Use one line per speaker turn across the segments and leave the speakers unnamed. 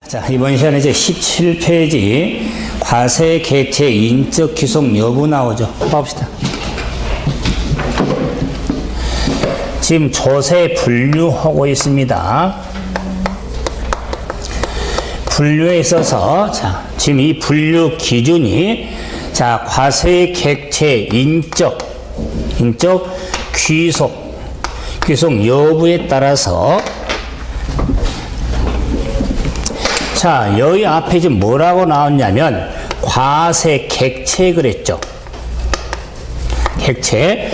자, 이번 시간에 이제 17페이지 과세 객체 인적 귀속 여부 나오죠. 봅시다. 지금 조세 분류하고 있습니다. 분류에 있어서 자, 지금 이 분류 기준이 자, 과세 객체 인적 귀속 여부에 따라서 자, 여기 앞에 지금 뭐라고 나왔냐면 과세 객체 그랬죠. 객체.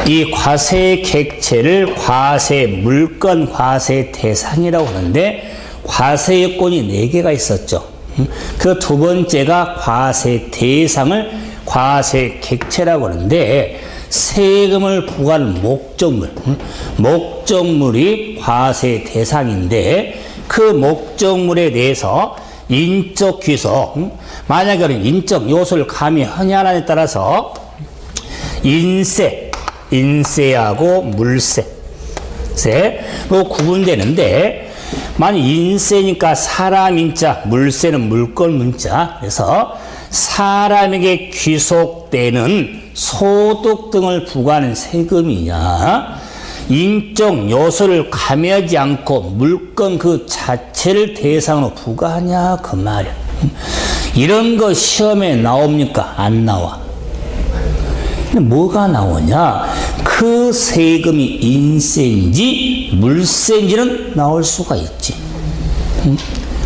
이 과세 객체를 과세 물건, 과세 대상이라고 하는데 과세 요건이 4개가 있었죠. 그 두 번째가 과세 대상을 과세 객체라고 하는데 세금을 부과하는 목적물이 과세 대상인데 그 목적물에 대해서 인적 귀속, 만약에 인적 요소를 가미하냐에 따라서 인세하고 물세로 구분되는데, 만약 인세니까 사람 인자, 물세는 물건 문자. 그래서 사람에게 귀속되는 소득 등을 부과하는 세금이냐, 인적 요소를 가미하지 않고 물건 그 자체를 대상으로 부과하냐 그 말이야. 이런 거 시험에 나옵니까? 안 나와. 근데 뭐가 나오냐? 그 세금이 인세인지 물세인지는 나올 수가 있지.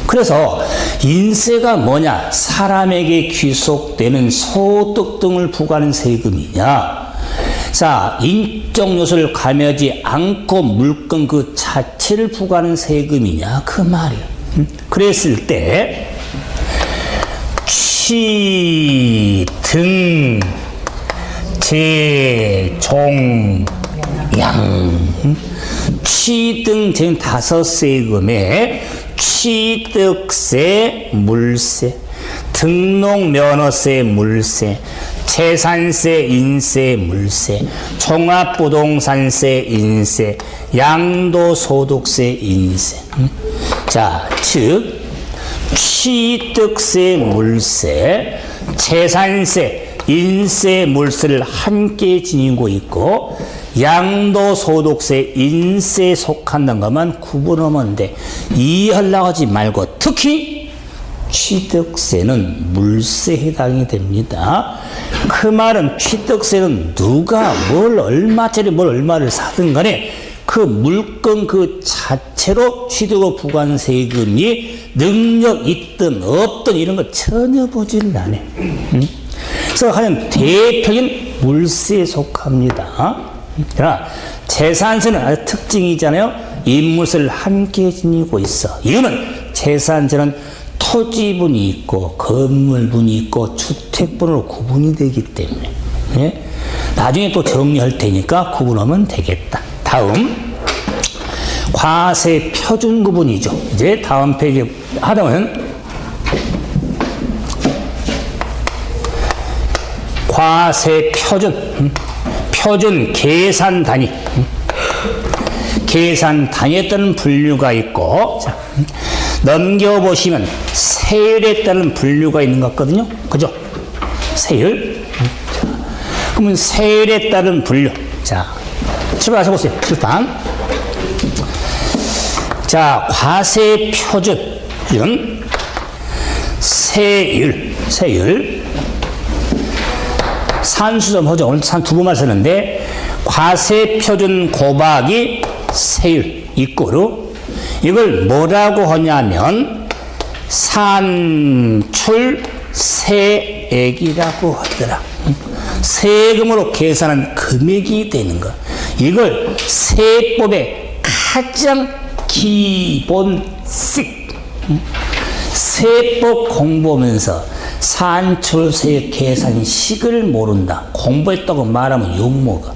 그래서 인세가 뭐냐? 사람에게 귀속되는 소득 등을 부과하는 세금이냐? 자, 인적 요소를 가미하지 않고 물건 그 자체를 부과하는 세금이냐 그 말이야. 그랬을 때 취, 등, 재, 종, 양. 취등 등 5세금에 취득세, 물세, 등록면허세, 물세, 재산세, 인세, 물세, 종합부동산세, 인세, 양도소득세, 인세. 자, 즉 취득세, 물세, 재산세, 인세, 물세를 함께 지니고 있고 양도소득세, 인세에 속한다는 것만 구분하면 돼. 이해하려고 하지 말고 특히 취득세는 물세에 해당이 됩니다. 그 말은 취득세는 누가 뭘 얼마짜리 뭘 얼마를 사든 간에 그 물건 그 자체로 취득을 부과한 세금이 능력 있든 없든 이런 거 전혀 보지를 않아. 그래서 하여튼 대표적인 물세에 속합니다. 그러나 재산세는 아주 특징이잖아요. 인물세를 함께 지니고 있어. 이거는 재산세는 토지분이 있고 건물분이 있고 주택분으로 구분이 되기 때문에 예? 나중에 또 정리할 테니까 구분하면 되겠다. 다음 과세 표준 구분이죠. 이제 다음 페이지 하다면 과세 표준 계산 단위 계산 단위에 따른 분류가 있고, 자, 넘겨보시면 세율에 따른 분류가 있는 것 같거든요. 그죠? 세율. 그러면 세율에 따른 분류. 자, 출발하셔 보세요. 출판. 자, 과세 표준. 세율. 산수점 하죠. 오늘 산 2번만 썼는데, 과세 표준 곱하기 세율 이꼬르 이걸 뭐라고 하냐면 산출세액이라고 하더라. 세금으로 계산한 금액이 되는 거. 이걸 세법의 가장 기본식. 세법 공부하면서 산출세액 계산식을 모른다. 공부했다고 말하면 욕먹어.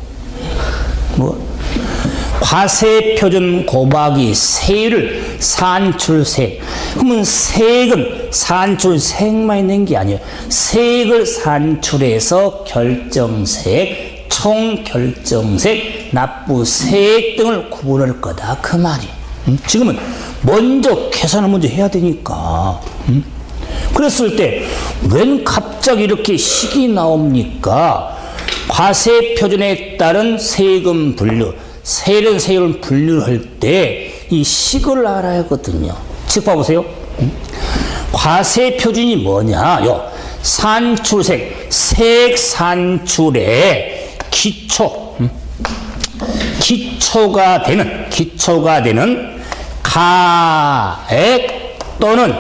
과세 표준 곱하기 세율을 산출세액. 그러면 세액은 산출세액만 있는 게 아니에요. 세액을 산출해서 결정세액, 총결정세액, 납부세액 등을 구분할 거다. 그 말이에요. 지금은 먼저 계산을 먼저 해야 되니까. 그랬을 때 웬 갑자기 이렇게 식이 나옵니까? 과세표준에 따른 세금 분류, 세금 분류를 할 때 이 식을 알아야 하거든요. 즉 봐보세요. 과세표준이 뭐냐요? 산출색, 색산출의 기초가 되는 가액 또는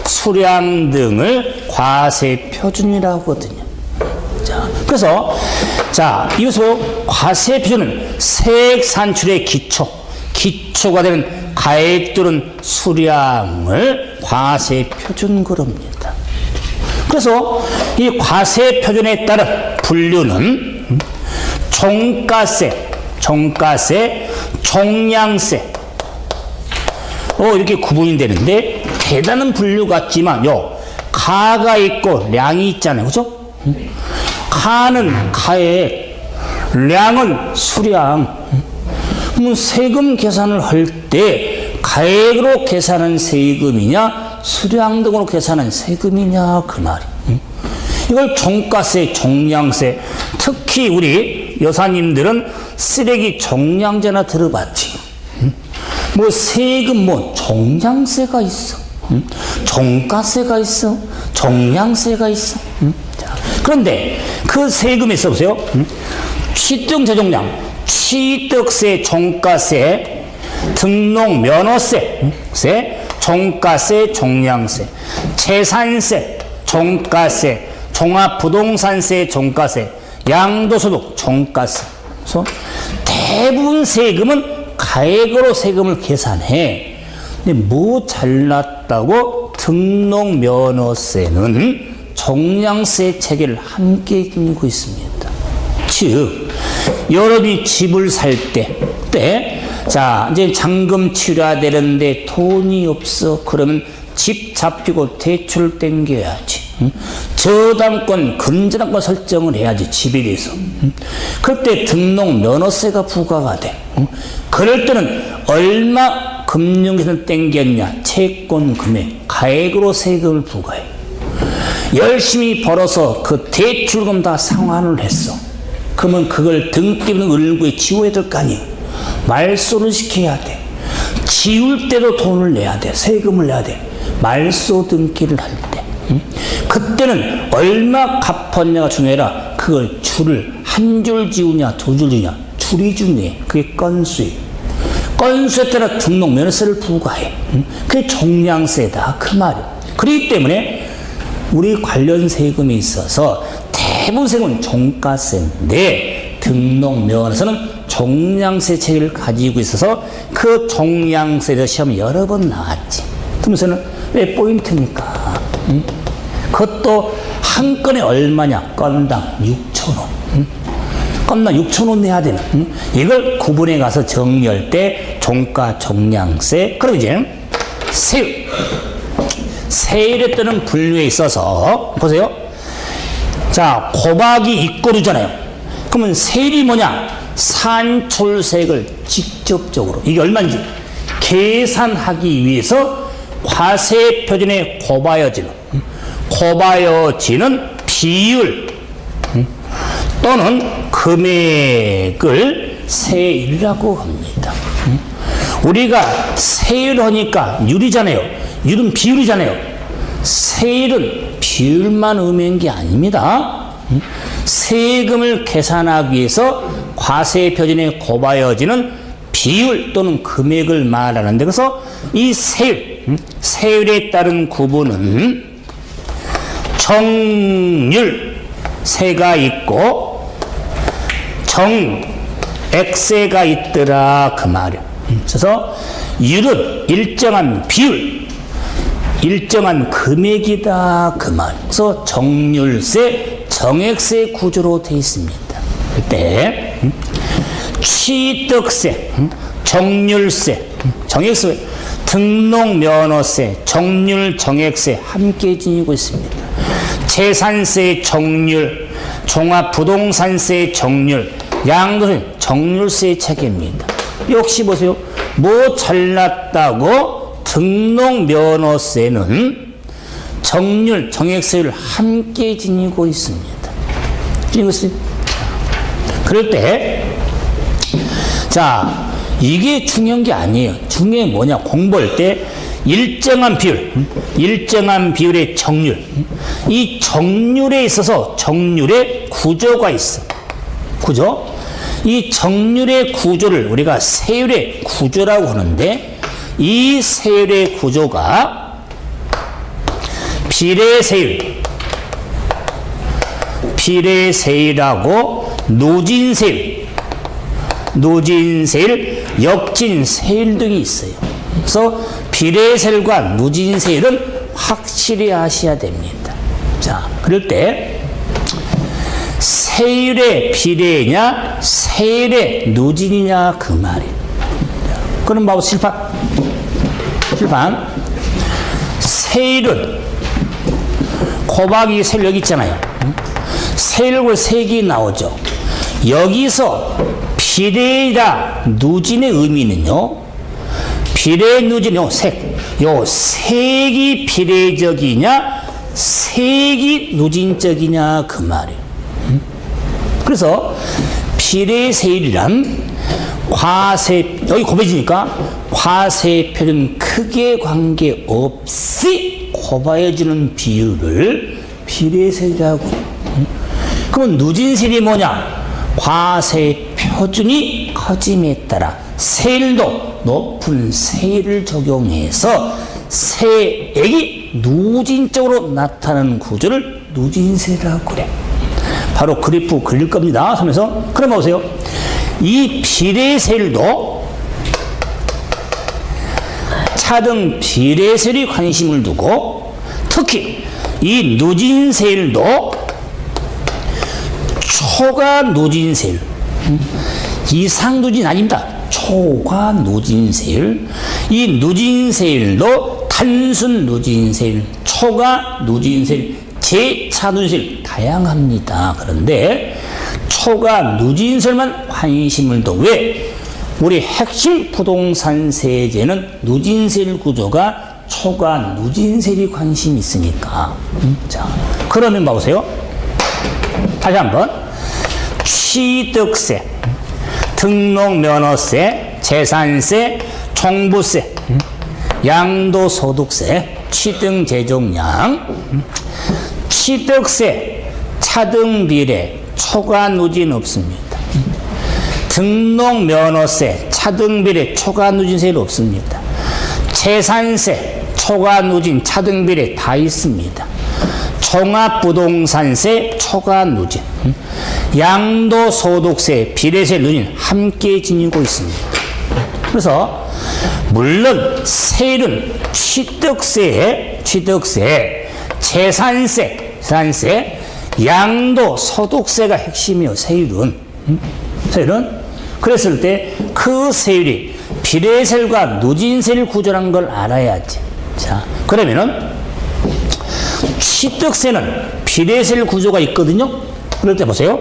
수량 등을 과세표준이라고 하거든요. 자, 그래서 이것으로 과세표준은 색산출의 기초가 되는 가액 또는 수량을 과세표준 그럽니다. 그래서 이 과세표준에 따른 분류는 종가세, 종량세 이렇게 구분이 되는데 대단한 분류 같지만요, 가가 있고 량이 있잖아요, 그죠? 가는 가액, 량은 수량. 그러면 세금 계산을 할 때 가액으로 계산한 세금이냐, 수량 등으로 계산한 세금이냐 그 말이. 이걸 종가세, 종량세. 특히 우리 여사님들은 쓰레기 종량제나 들어봤지. 뭐 세금 종량세가 있어. 종가세가 있어. 종량세가 있어. 자, 그런데 그 세금에 써보세요. 취득 재종량, 취득세, 종가세, 등록 면허세, 종가세, 종량세, 재산세, 종가세, 종합부동산세, 종가세, 양도소득, 종가세. 그래서 대부분 세금은 가액으로 세금을 계산해. 근데 뭐 잘났다고 등록 면허세는 종량세 체계를 함께 지니고 있습니다. 즉, 여러분이 집을 살 때, 이제 잔금 치러야 되는데 돈이 없어. 그러면 집 잡히고 대출 땡겨야지. 저당권, 근저당권 설정을 해야지, 집에 대해서. 그때 등록 면허세가 부과가 돼. 그럴 때는 얼마 금융계산 땡겼냐, 채권 금액, 가액으로 세금을 부과해. 열심히 벌어서 그 대출금 다 상환을 했어. 그러면 그걸 등기부등 을구에 지워야 될 거 아니에요. 말소를 시켜야 돼. 지울 때도 돈을 내야 돼. 세금을 내야 돼. 말소 등기를 할 때. 그때는 얼마 갚았냐가 중요해라. 그걸 줄을 한 줄 지우냐, 두 줄 지우냐, 줄이 중요해. 그게 건수예요. 건수에 따라 등록 면허세를 부과해. 그게 종량세다 그 말이에요. 그렇기 때문에 우리 관련 세금에 있어서 대부분 세금은 종가세인데 등록 면허세는 종량세 체계를 가지고 있어서 그 종량세에서 시험이 여러 번 나왔지. 그러면서는 왜 포인트니까. 그것도 한 건에 얼마냐? 건당 6,000원. 건당 6,000원 내야 되는. 이걸 구분해 가서 정리할 때 종가, 종량세. 그럼 이제 세율에 따른 분류에 있어서 보세요. 자, 고박이 입고르잖아요. 그러면 세율이 뭐냐? 산출세액을 직접적으로, 이게 얼마인지 계산하기 위해서 과세표준에 곱하여지는 비율 또는 금액을 세율이라고 합니다. 우리가 세율 하니까 율이잖아요. 율은 비율이잖아요. 세율은 비율만 의미한 게 아닙니다. 세금을 계산하기 위해서 과세표준에 곱하여지는 비율 또는 금액을 말하는데, 그래서 이 세율에 따른 구분은 정률세가 있고 정액세가 있더라 그 말이에요. 그래서 율은 일정한 비율, 일정한 금액이다 그 말. 그래서 정률세, 정액세 구조로 되어 있습니다. 그때 취득세, 정률세, 정액세, 등록면허세, 정률, 정액세 함께 지니고 있습니다. 재산세, 정률, 종합부동산세, 정률, 양도세, 정률세 체계입니다. 역시 보세요. 뭐 잘났다고 등록면허세는 정률, 정액세율을 함께 지니고 있습니다. 지니고 있어요. 그럴 때, 자, 이게 중요한 게 아니에요. 중요한 게 뭐냐? 공부할 때 일정한 비율의 정률. 이 정률에 있어서 정률의 구조가 있어. 구조. 이 정률의 구조를 우리가 세율의 구조라고 하는데, 이 세율의 구조가 비례세율하고 누진세율, 역진세율 등이 있어요. 그래서 비례세율과 누진세율은 확실히 아셔야 됩니다. 자, 그럴 때 세율의 비례냐, 세율의 누진이냐 그 말이에요. 그럼 바로 실판. 세율은 곱하기 세율 여기 있잖아요. 세율과 색이 나오죠. 여기서 비례이다 누진의 의미는요, 비례 누진요 요 색이 비례적이냐 색이 누진적이냐 그 말이에요. 그래서 비례세율이란 여기 곱해지니까 과세표준 크게 관계없이 곱하여지는 비율을 비례세율이라고 해요. 그럼 누진세율이 뭐냐? 과세표준이 커짐에 따라 세율도 높은 세율을 적용해서 세액이 누진적으로 나타나는 구조를 누진세율이라고 그래. 바로 그래프 그릴 겁니다. 하면서 그럼 보세요. 이 비례세율도 차등 비례세율이 관심을 두고, 특히 이 누진세율도 초과 누진세율, 이상 누진 아닙니다. 초과 누진세율. 이 누진세율도 단순 누진세율, 초과 누진세율, 재차 누진세율 다양합니다. 그런데 초과 누진세율만 관심을 둬. 왜? 우리 핵심 부동산 세제는 누진세율 구조가 초과 누진세율이 관심이 있으니까. 자, 그러면 봐보세요. 다시 한번. 취득세, 등록면허세, 재산세, 종부세, 양도소득세, 취등재종량, 취득세, 차등비례, 초과 누진 없습니다. 등록면허세, 차등비례, 초과 누진세율 없습니다. 재산세, 초과 누진, 차등비례 다 있습니다. 종합부동산세, 초과 누진, 양도소득세, 비례세, 누진 함께 지니고 있습니다. 그래서 물론 세율은 취득세, 재산세, 양도소득세가 핵심이에요. 세율은. 그랬을 때 그 세율이 비례세율과 누진세율 구조라는 걸 알아야지. 자, 그러면은 취득세는 비례세율 구조가 있거든요. 그럴 때 보세요.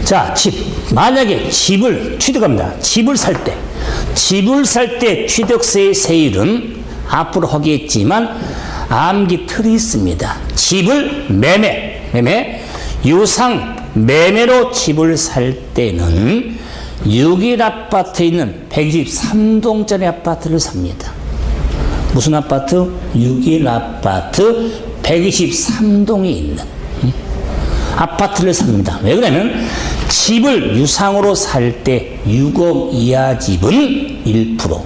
자, 만약에 집을 취득합니다. 집을 살 때 취득세의 세율은 앞으로 하겠지만 암기 틀이 있습니다. 집을 유상 매매로 집을 살 때는 6일 아파트에 있는 123동짜리 아파트를 삽니다. 무슨 아파트? 6일 아파트 123동에 있는 아파트를 삽니다. 왜 그러냐면 집을 유상으로 살 때 6억 이하 집은 1%,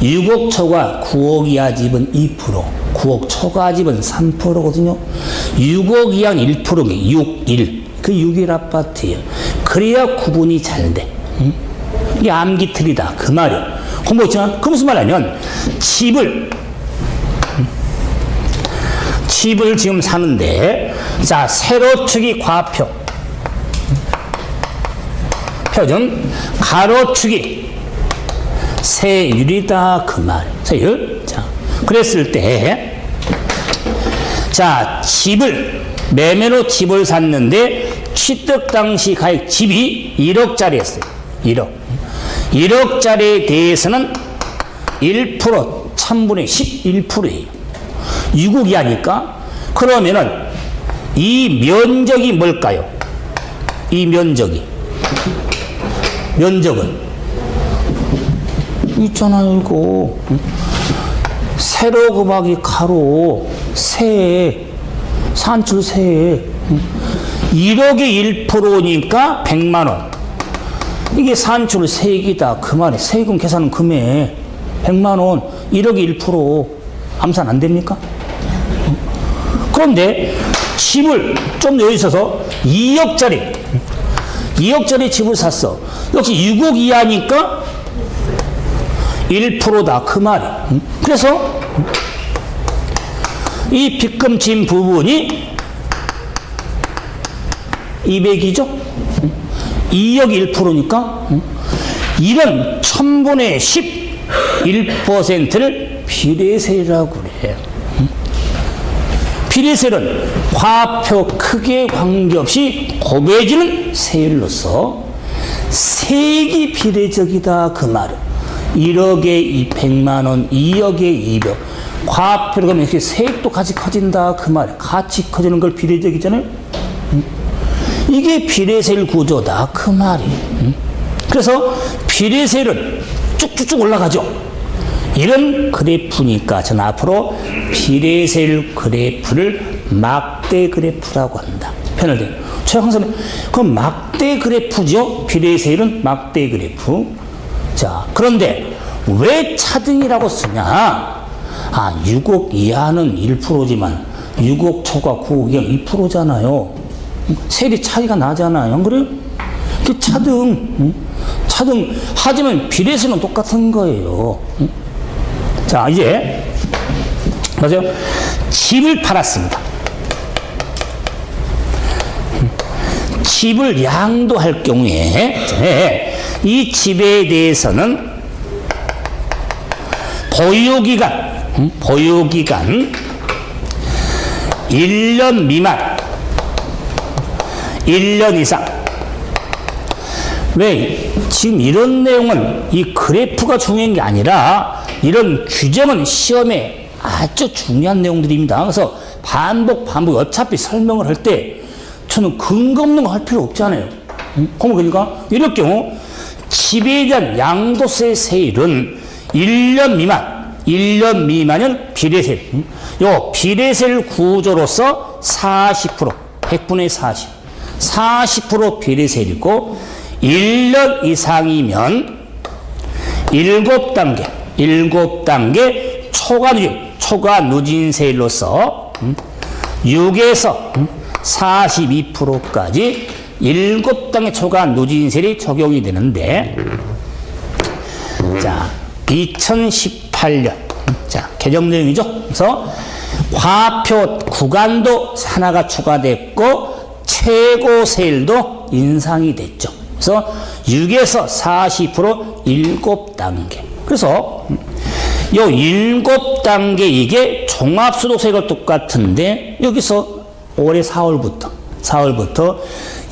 6억 초과 9억 이하 집은 2%, 9억 초과 집은 3%거든요. 6억 이하는 1%게 6, 1. 그 6일 아파트예요. 그래야 구분이 잘 돼. 이게 암기틀이다. 그 말이에요. 공부했지만 그 무슨 말이냐면 집을 지금 사는데, 자, 세로축이 과표 표준, 가로축이 세율이다. 그 말. 세율. 자, 그랬을 때, 자, 집을 매매로 집을 샀는데 취득 당시 가액 집이 1억짜리였어요. 1억. 1억짜리에 대해서는 1%, 1000분의 11%예요. 6억 이하니까. 그러면은 이 면적이 뭘까요? 이 면적은 있잖아요, 이거. 세로 곱하기 가로, 세, 산출 세. 1억의 1%니까 100만 원. 이게 산출 세기다. 그 말에 세금 계산은 금액 100만 원, 1억의 1% 암산 안 됩니까? 그런데 집을 좀 여기 있어서 2억짜리 집을 샀어. 역시 6억 이하니까 1%다. 그 말이. 그래서 이 빚금친 부분이 200이죠? 2억 1%니까 이런 1000분의 11%를 비례세라고 그래요. 비례세는 과표 크기에 관계없이 곱해지는 세율로서 세기 비례적이다. 그 말은 1억에 200만 원, 2억에 200. 과표로 가면 이렇게 세액도 같이 커진다. 그 말이에요. 같이 커지는 걸 비례적이잖아요. 이게 비례세율 구조다. 그 말이에요. 그래서 비례세율은 쭉쭉쭉 올라가죠. 이런 그래프니까 저는 앞으로 비례세율 그래프를 막대 그래프라고 한다. 편을 대. 최강사님, 그럼 막대 그래프죠? 비례세율은 막대 그래프. 자, 그런데 왜 차등이라고 쓰냐? 6억 이하는 1%지만 6억 초과 9억 이하 2%잖아요. 세율이 차이가 나잖아요. 안 그래요? 그 차등 하지만 비례세는 똑같은 거예요. 자, 이제 맞아요. 집을 팔았습니다. 집을 양도할 경우에 이 집에 대해서는 보유기간 1년 미만 1년 이상. 왜? 지금 이런 내용은 이 그래프가 중요한 게 아니라 이런 규정은 시험에 아주 중요한 내용들입니다. 그래서 반복 어차피 설명을 할 때 저는 근거 없는 거 할 필요 없잖아요. 그러니까 이럴 경우 집에 대한 양도세 세율은 1년 미만은 비례세. 요 비례세율 구조로서 40%, 100분의 40% 비례세율이고 1년 이상이면 7단계 초과 누진세율로서 6에서 42%까지 7단계 초과 누진세율이 적용이 되는데, 자, 2018년, 자, 개정 내용이죠. 그래서 과표 구간도 하나가 추가됐고, 최고 세율도 인상이 됐죠. 그래서 6에서 40% 7단계. 그래서 요 7단계 이게 종합소득세가 똑같은데 여기서 올해 4월부터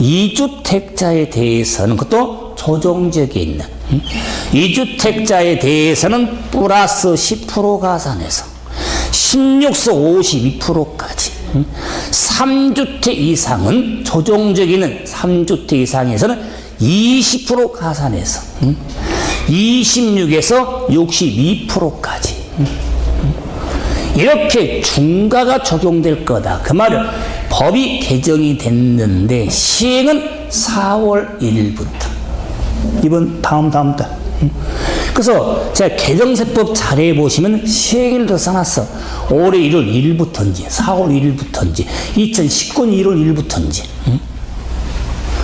2주택자에 대해서는 그것도 조정지역에 있는 2주택자에 대해서는 플러스 10% 가산해서 16서 52%까지 3주택 이상은 조정지역에 있는 3주택 이상에서는 20% 가산해서 26에서 62%까지 이렇게 중과가 적용될 거다. 그 말은 법이 개정이 됐는데 시행은 4월 1일부터 이번 다음 달. 그래서 제가 개정세법 자료에 보시면 시행일도 써놨어. 올해 1월 1일부터인지 4월 1일부터인지 2019년 1월 1일부터인지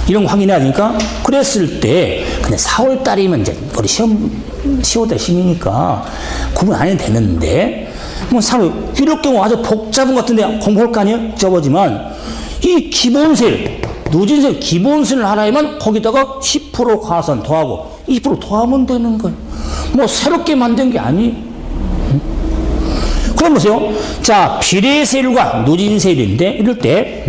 이런 거 확인해야 되니까. 그랬을 때 그냥 4월 달이면 이제 우리 시험 10월달 시험이니까 구분 안 해도 되는데 뭐 3월 이럴 경우 아주 복잡한 것 같은데 공부할 거 아니에요? 접어지만 이 기본세율 누진세 기본세율을 하나에만 거기다가 10% 가산 더하고 20% 더하면 되는 거예요. 뭐 새롭게 만든 게 아니에요. 그럼 보세요. 자, 비례세율과 누진세율인데, 이럴 때,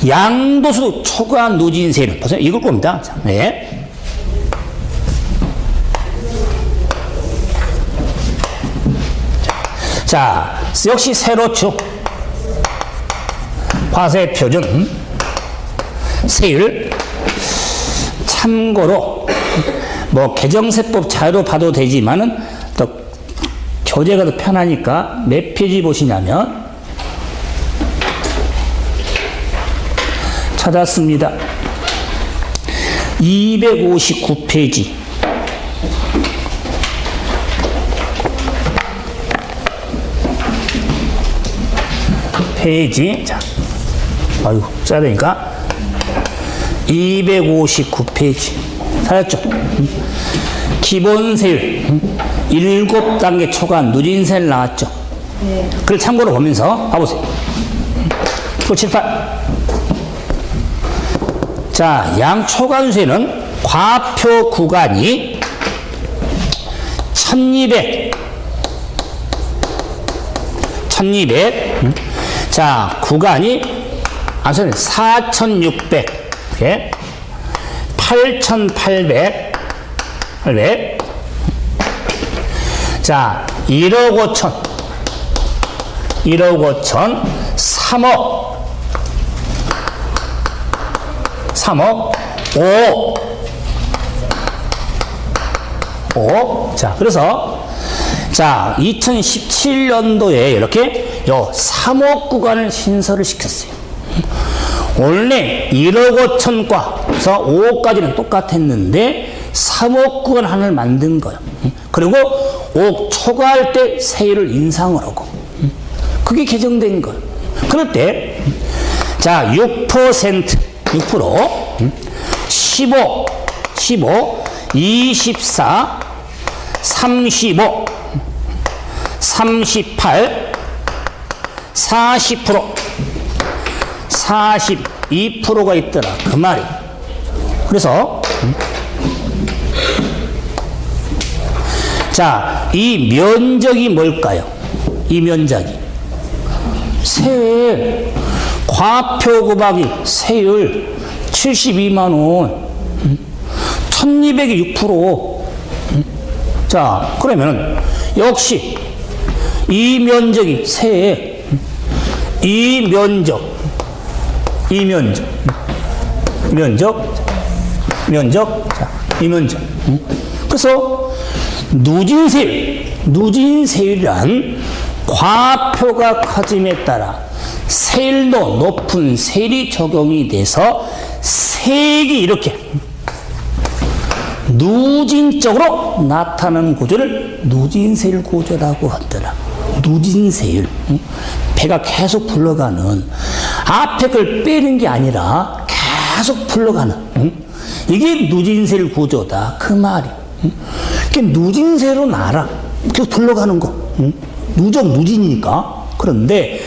양도소 초과 누진세율. 보세요. 이걸 겁니다. 자, 네. 자, 역시 세로축. 과세표준. 세율. 참고로, 뭐, 개정세법 자료로 봐도 되지만은, 또, 교재가 더 편하니까 몇 페이지 보시냐면, 찾았습니다. 259페이지. 페이지. 자, 아이고, 써야 되니까. 259페이지. 찾았죠? 기본세율. 7단계 초과 누진세를 나왔죠? 네. 그걸 참고로 보면서 봐보세요. 9, 7, 8. 자, 양초과세는 과표 구간이 1200. 자, 구간이, 4600. 8800. 자, 1억 5천. 3억. 5. 자, 그래서, 자, 2017년도에 이렇게 3억 구간을 신설을 시켰어요. 원래 1억 5천과에서 5억까지는 똑같았는데 3억 구간 하나를 만든 거예요. 그리고 5억 초과할 때 세율을 인상을 하고 그게 개정된 거예요. 그럴 때 자, 6%, 15, 24, 35, 38, 40%, 42%가 있더라. 그 말이. 그래서 자, 이 면적이 뭘까요? 이 면적이 세율, 과표 곱하기 세율 72만 원, 1200이 6%. 자, 그러면은 역시 이 면적이 세액, 이 면적, 자, 이 면적. 그래서 누진세율이란 과표가 커짐에 따라 세율도 높은 세율이 적용이 돼서 세액이 이렇게 누진적으로 나타나는 구조를 누진세율 구조라고 하더라. 누진세율. 배가 계속 불러가는, 앞에 걸 빼는 게 아니라 계속 불러가는, 이게 누진세율 구조다. 그 말이. 누진세로 나라. 계속 불러가는 거. 누진이니까. 그런데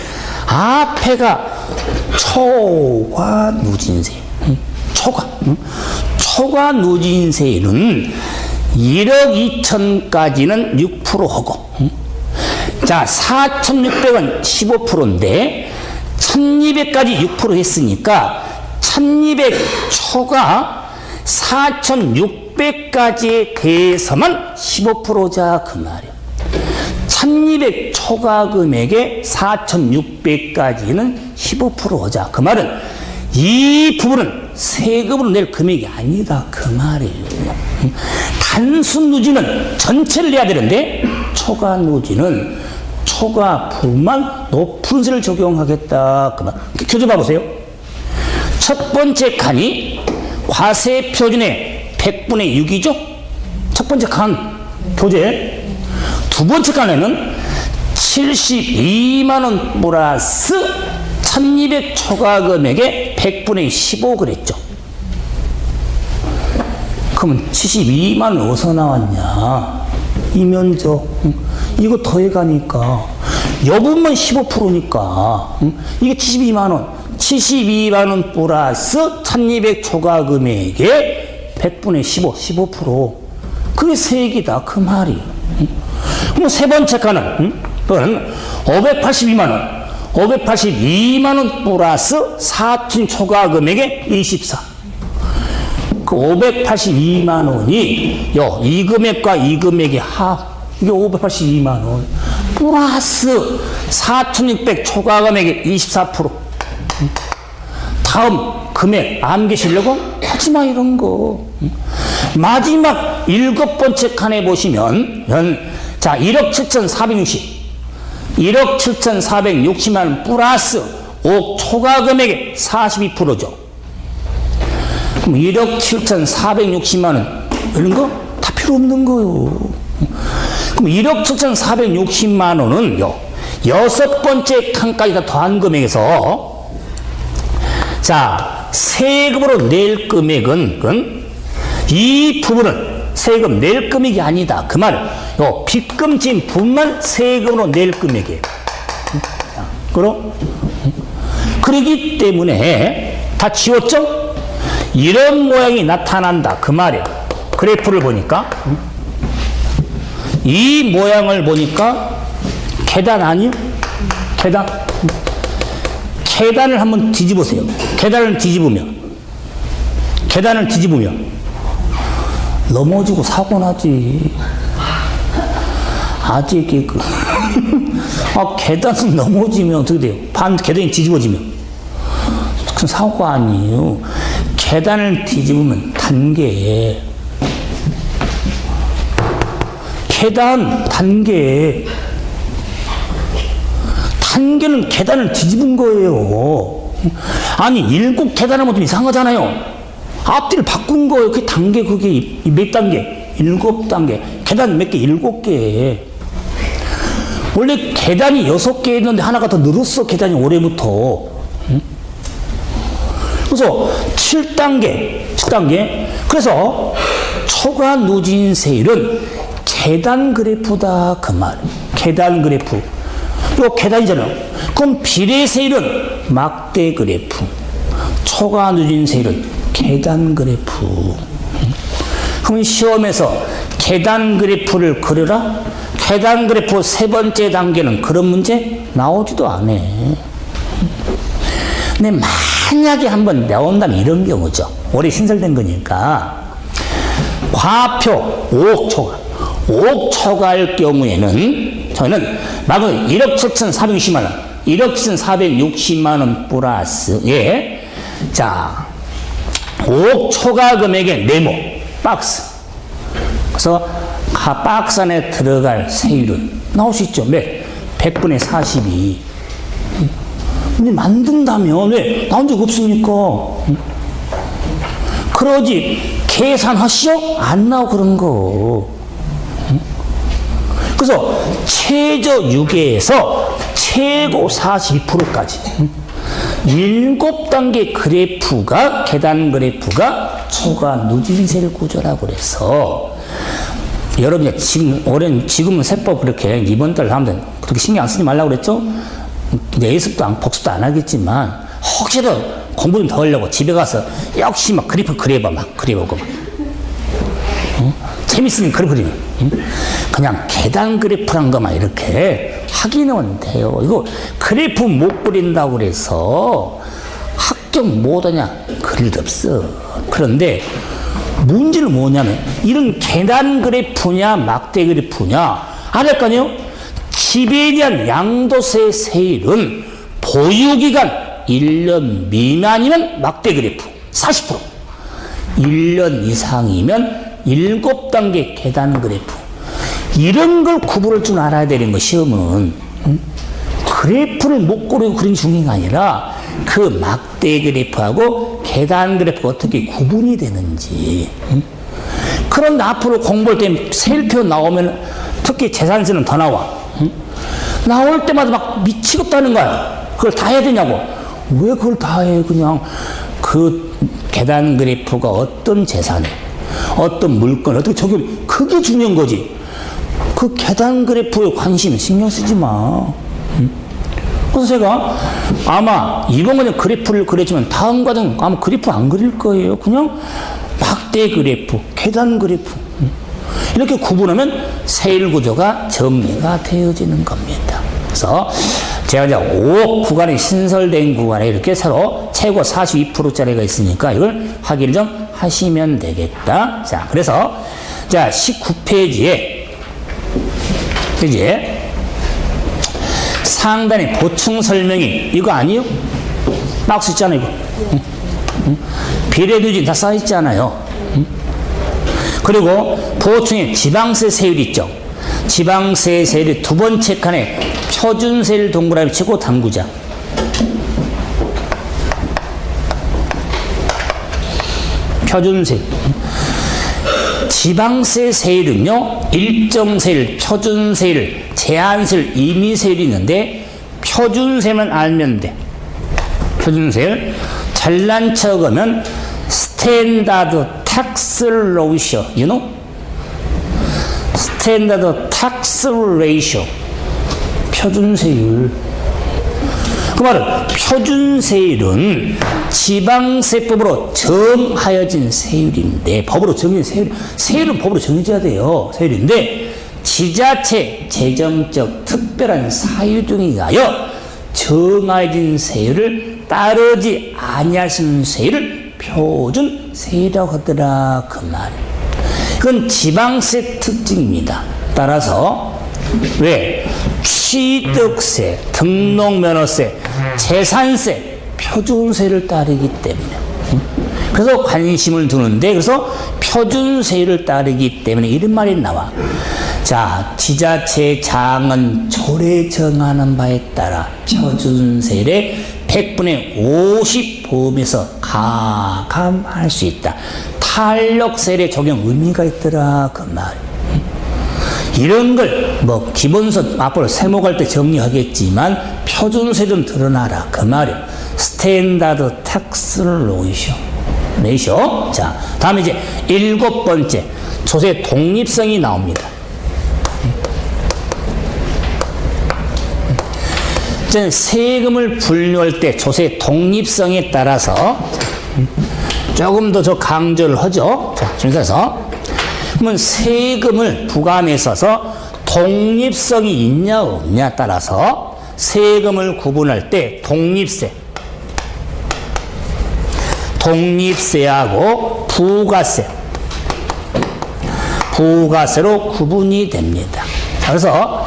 앞에가 초과 누진세. 초과 누진세율은 1억 2천까지는 6%하고, 자, 4,600은 15%인데, 1,200까지 6% 했으니까, 1,200 초과 4,600까지에 대해서만 15%자, 그 말이야. 1,200 초과 금액에 4,600까지는 15%자. 그 말은 이 부분은 세금으로 낼 금액이 아니다. 그 말이에요. 단순 누진은 전체를 내야 되는데, 초과 누진은 초과 부분만 높은 세를 적용하겠다. 그 말. 교재 봐보세요. 첫 번째 칸이 과세표준의 100분의 6이죠? 첫 번째 칸, 교재. 두 번째 칸에는 72만원 플러스 1200 초과 금액에 100분의 15 그랬죠. 그러면 72만원 어디서 나왔냐? 이 면적. 이거 더해가니까. 여분만 15%니까. 이게 72만원. 72만원 플러스 1200 초과 금액에 100분의 15, 15%. 그게 세액이다. 그 말이. 그럼 세 번째 칸은, 그건 582만 원. 582만 원 플러스 4천 초과 금액의 24. 그 582만 원이 이 금액과 이 금액의 합. 이게 582만 원. 플러스 4,600 초과 금액의 24%. 다음 금액 안 계시려고? 하지마 이런 거. 마지막 7번째 칸에 보시면 자 1억 7,460 1억 7,460만 원 플러스 5억 초과 금액의 42%죠. 그럼 1억 7,460만 원 이런 거 다 필요 없는 거요. 그럼 1억 7,460만 원은요 6번째 칸까지 다 더한 금액에서 자 세금으로 낼 금액은 이 부분은 세금 낼 금액이 아니다. 그 말은 요 빚금진 부분만 세금으로 낼 금액이에요. 그럼 그러기 때문에 다 지웠죠? 이런 모양이 나타난다. 그 말이에요. 그래프를 보니까 이 모양을 보니까 계단 아니요? 계단. 계단을 한번 뒤집으세요. 계단을 뒤집으면 넘어지고 사고 나지. 아직 계단은 넘어지면 어떻게 돼요? 계단이 뒤집어지면 큰 사고 아니에요. 계단을 뒤집으면 단계. 계단 단계. 단계는 계단을 뒤집은 거예요. 아니 7계단하면 좀 이상하잖아요. 앞뒤를 바꾼 거예요. 그 단계 그게 몇 단계? 7단계. 계단 몇 개? 7개. 원래 계단이 6개 있는데 하나가 더 늘었어. 계단이 올해부터. 그래서 7단계. 그래서 초과 누진세율은 계단 그래프다. 그 말. 계단 그래프. 요 계단이잖아요. 그럼 비례세율은 막대 그래프. 초과 누진세율은 계단 그래프. 그럼 시험에서 계단 그래프를 그려라? 계단 그래프 세 번째 단계는 그런 문제 나오지도 않아. 근데 만약에 한번 나온다면 이런 경우죠. 올해 신설된 거니까. 과표 5억 초과. 5억 초과할 경우에는 저는 막은 1억 7,460만 원. 1억 7,460만 원 플러스 자 5억 초과 금액의 네모 박스. 그래서 박스 안에 들어갈 세율은 나올 수 있죠. 몇? 100분의 42. 근데 만든다면 왜 나온 적 없습니까? 그러지 계산하시오? 안 나오 그런 거. 그래서 최저 6에서 최고 42%까지 7단계 그래프가 계단 그래프가 초과 누진세를 구조라고 그래서 여러분이 지금은 세법 그렇게 이번 달 다음 달 그렇게 신경 안 쓰지 말라고 그랬죠? 예습도 복습도 안 하겠지만 혹시라도 공부 좀 더 하려고 집에 가서 역시 막 그래프 그려봐 막 그려보고 막. 재밌으면 그래프리면 그냥 계단 그래프란 것만 이렇게 확인하면 돼요. 이거 그래프 못 그린다고 그래서 합격 못하냐? 그럴 일 없어. 그런데 문제는 뭐냐면 이런 계단 그래프냐 막대 그래프냐 알을 거 아니에요? 집에 대한 양도세 세율은 보유기간 1년 미만이면 막대 그래프 40%. 1년 이상이면 7단계 계단 그래프. 이런 걸 구분할 줄 알아야 되는 거, 시험은. 그래프를 못 고르고 그린 중요한 게 아니라 그 막대 그래프하고 계단 그래프가 어떻게 구분이 되는지. 그런데 앞으로 공부할 때 세율표 나오면 특히 재산세는 더 나와. 나올 때마다 막 미치겠다는 거야. 그걸 다 해야 되냐고. 왜 그걸 다 해? 그냥 그 계단 그래프가 어떤 재산에 어떤 물건, 어떻게 적용, 그게 중요한 거지. 그 계단 그래프에 관심 신경 쓰지 마. 그래서 제가 아마 이번 과정 그래프를 그렸지만 다음 과정 아마 그래프 안 그릴 거예요. 그냥 막대 그래프, 계단 그래프. 이렇게 구분하면 세율 구조가 정리가 되어지는 겁니다. 그래서 제가 이제 5억 구간이 신설된 구간에 이렇게 서로 최고 42%짜리가 있으니까 이걸 확인을 좀 하시면 되겠다. 자, 그래서 자, 19페이지에 상단에 보충 설명이 이거 아니요? 박스 있잖아요, 이거. 비례유지 다 써있잖아요. 그리고 보충에 지방세 세율 있죠. 지방세 세율이 두 번째 칸에 표준세율 동그라미 치고 담그자. 표준세. 지방세 세율은요, 일정세율, 표준세율, 제한세율, 임의세율이 있는데 표준세만 알면 돼. 표준세율. 잘난 척하면 스탠다드 텍스 레이쇼, you know? 스탠다드 텍스 레이쇼. 표준세율. 그 말은 표준세율은 지방세법으로 정하여진 세율인데, 법으로 정해진 세율, 세율은 법으로 정해져야 돼요. 세율인데, 지자체 재정적 특별한 사유 등에 의하여 정해진 세율을 따르지 아니할 수 있는 세율을 표준세율이라고 하더라, 그 말이에요. 그건 지방세 특징입니다. 따라서 왜? 취득세, 등록면허세, 재산세, 표준세를 따르기 때문에. 그래서 관심을 두는데, 그래서 표준세율을 따르기 때문에 이런 말이 나와. 자, 지자체 장은 조례 정하는 바에 따라 표준세율의 100분의 50 범위에서 가감할 수 있다. 탄력세율의 적용 의미가 있더라, 그 말. 이런 걸 뭐 기본서 앞으로 세목할 때 정리하겠지만 표준세 좀 드러나라, 그 말이에요. 스탠다드 텍스 레이쇼. 자, 다음에 이제 7번째 조세 독립성이 나옵니다. 세금을 분류할 때 조세 독립성에 따라서 조금 더 저 강조를 하죠. 자, 그래서 그러면 세금을 부과함에 있어서 독립성이 있냐 없냐 따라서 세금을 구분할 때 독립세하고 부가세로 구분이 됩니다. 그래서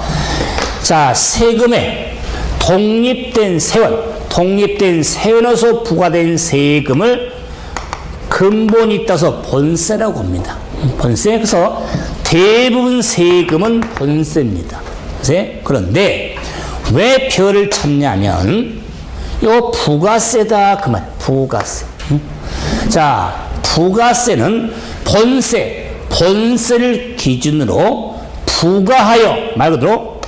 자, 세금에 독립된 세원에서 부과된 세금을 근본이 따서 본세라고 합니다. 본세. 그래서 대부분 세금은 본세입니다. 그런데 왜 별을 찾냐면 요 부가세다, 그만. 부가세. 자, 부가세는 본세를 기준으로 말 그대로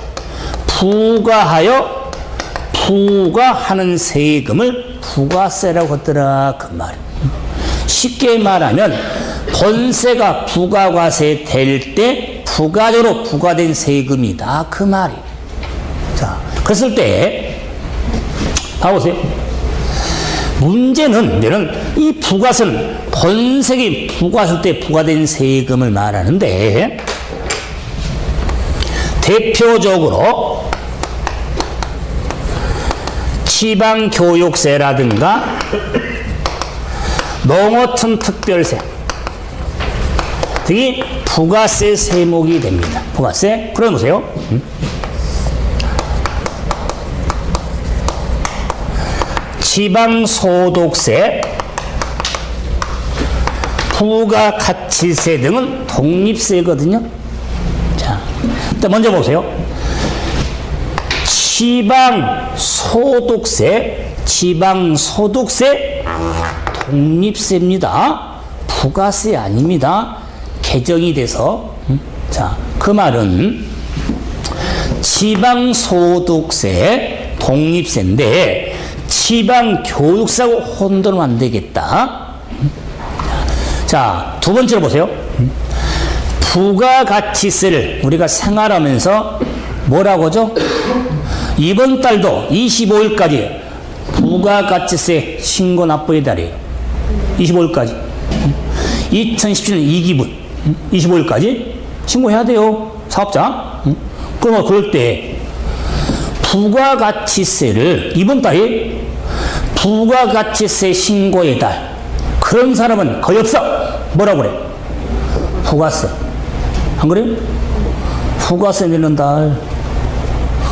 부과하는 세금을 부가세라고 하더라, 그 말. 쉽게 말하면 본세가 부가과세 될 때 부가적으로 부과된 세금이다, 그 말이. 자, 그랬을 때 봐보세요. 문제는 이 부가세는 본세기 부과했을 때 부과된 세금을 말하는데, 대표적으로 지방교육세라든가 농어촌 특별세 등이 부가세 세목이 됩니다. 부가세. 그럼 보세요. 지방소득세, 부가가치세 등은 독립세거든요. 자, 일단 먼저 보세요. 지방소득세 독립세입니다. 부가세 아닙니다. 개정이 돼서. 자, 그 말은 지방소득세 독립세인데 지방교육세하고 혼돈하면 안 되겠다. 자, 두 번째로 보세요. 부가가치세를 우리가 생활하면서 뭐라고 하죠? 이번 달도 25일까지 부가가치세 신고 납부의 달이에요. 25일까지. 2017년 2기분 25일까지 신고해야 돼요. 사업자. 그러면 그럴 때 부가가치세를 이번 달에 부가가치세 신고의 달 그런 사람은 거의 없어. 뭐라고 그래? 부가세. 안 그래요? 부가세 내는 달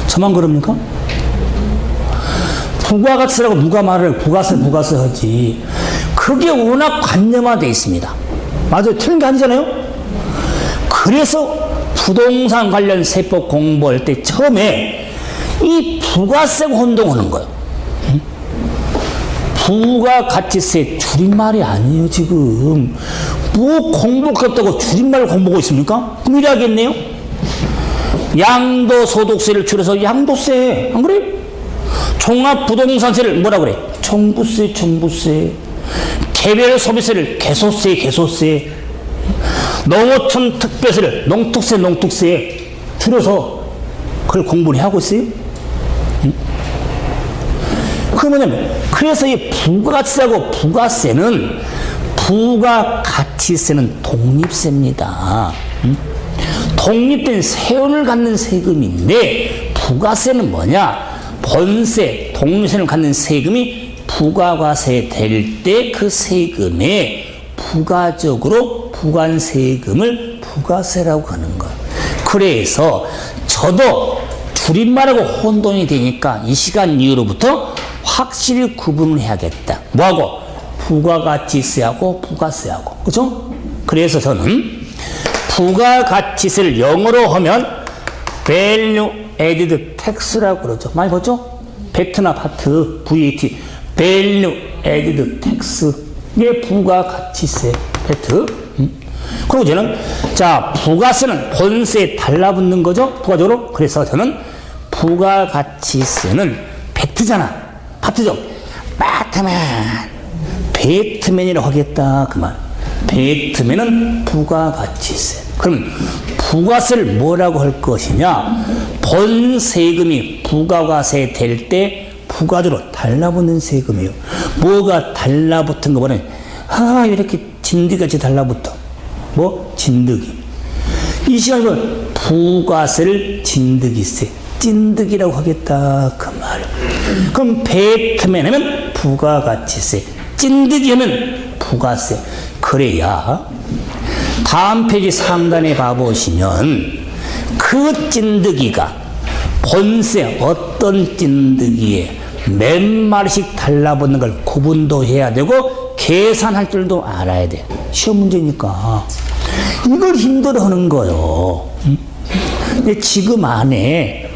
저만 그럽니까? 부가가치라고 누가 말을 부가세 하지. 그게 워낙 관념화되어 있습니다. 맞아요. 틀린 게 아니잖아요. 그래서 부동산 관련 세법 공부할 때 처음에 이 부가세가 혼동하는 거예요. 부가가치세 줄임말이 아니에요. 지금 뭐 공부했다고 줄임말 공부하고 있습니까? 그럼 이래야겠네요. 양도소득세를 줄여서 양도세. 안 그래? 종합부동산세를 뭐라 그래? 종부세. 개별소비세를 개소세. 농어촌 특별세를 농특세 줄여서 그걸 공부를 하고 있어요. 그게 뭐냐면, 그래서 이 부가가치세하고 부가가치세는 독립세입니다. 독립된 세원을 갖는 세금인데, 부가세는 뭐냐? 본세, 독립세를 갖는 세금이 부가과세 될 때 그 세금에 부가적으로 부과한 세금을 부가세라고 하는 거예요. 그래서 저도 줄임말하고 혼돈이 되니까 이 시간 이후로부터 확실히 구분을 해야겠다. 뭐하고? 부가가치세하고 부가세하고. 그죠? 그래서 저는 부가가치세를 영어로 하면 Value Added Tax라고 그러죠. 많이 봤죠? 팩트나 파트, VAT, Value Added Tax의 부가가치세, 팩트. 그리고 저는, 자, 부가세는 본세에 달라붙는 거죠? 부가적으로. 그래서 저는 부가가치세는 팩트잖아. 파트죠? 배트맨이라고 하겠다. 그 말. 배트맨은 부가가치세. 그럼 부가세를 뭐라고 할 것이냐? 본 세금이 부가과세 될 때 부가적으로 달라붙는 세금이에요. 뭐가 달라붙은 거 보면 이렇게 진드기같이 달라붙어. 뭐? 진드기. 이 시간에서 부가세를 진드기세, 찐득이라고 하겠다. 그 말. 그럼 배트맨 하면 부가가치세, 찐득이 하면 부가세. 그래야 다음 페이지 상단에 봐보시면 그 찐득이가 본세 어떤 찐득이에 몇 마리씩 달라붙는 걸 구분도 해야 되고 계산할 줄도 알아야 돼. 시험 문제니까 이걸 힘들어하는 거요. 근데 지금 안에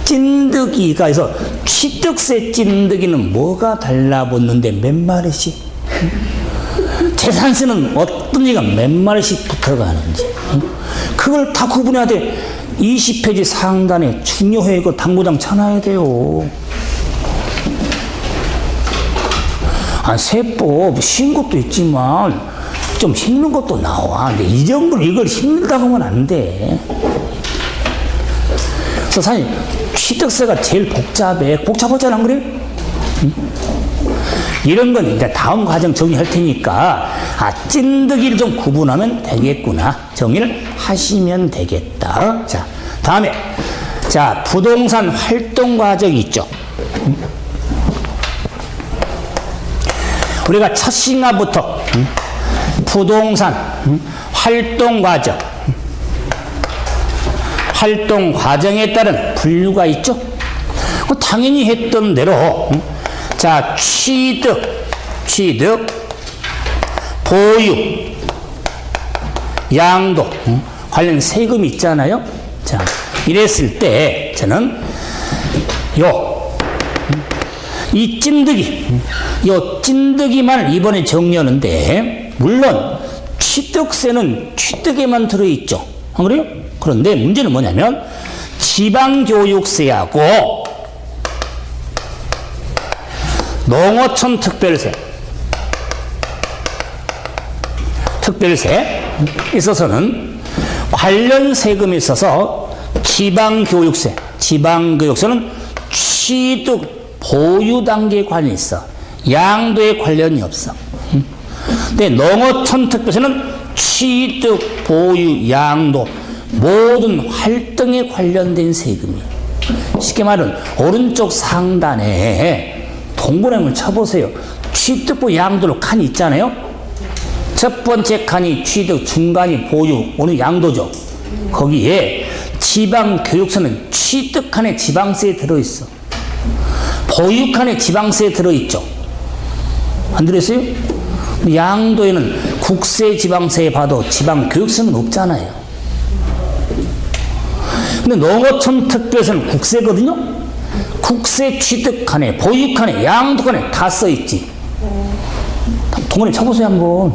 찐득이가 해서 취득세 찐득이는 뭐가 달라붙는데 몇 마리씩? 재산세는 어떤 얘가 몇 마리씩 붙어가는지 그걸 다 구분해야 돼. 20페이지 상단에 중요해. 그 당구장 쳐놔야 돼요. 세법 쉬운 것도 있지만 좀 힘든 것도 나와. 근데 이 정도로 이걸 힘들다고 하면 안 돼. 그래서 사실 취득세가 제일 복잡하잖아, 안 그래? 이런 건 이제 다음 과정 정리할 테니까 찐득이를 좀 구분하면 되겠구나. 정리를 하시면 되겠다. 자, 다음에 자, 부동산 활동 과정이 있죠. 우리가 첫 시간부터 부동산 활동 과정, 활동 과정에 따른 분류가 있죠. 당연히 했던 대로 자, 취득, 보유, 양도 관련 세금이 있잖아요. 자, 이랬을 때 저는 이 찐득이만을 이번에 정리하는데, 물론 취득세는 취득에만 들어있죠. 안 그래요? 그런데 문제는 뭐냐면 지방교육세하고 농어촌 특별세에 있어서는 관련 세금에 있어서 지방교육세는 취득 보유 단계에 관련이 있어. 양도에 관련이 없어. 근데 농어촌 특별세는 취득, 보유, 양도 모든 활동에 관련된 세금이에요. 쉽게 말하면 오른쪽 상단에 동그라미를 쳐보세요. 취득부 양도로 칸이 있잖아요. 첫 번째 칸이 취득, 중간이 보유, 오늘 양도죠. 거기에 지방교육세는 취득 칸에 지방세에 들어있어. 보유 칸에 지방세에 들어있죠. 안 들어있어요? 양도에는 국세 지방세에 봐도 지방교육세는 없잖아요. 근데 농어촌 특별세는 국세거든요. 국세 취득 칸에, 보유 칸에, 양도 칸에 다 써있지. 동그라미 쳐보세요 한번.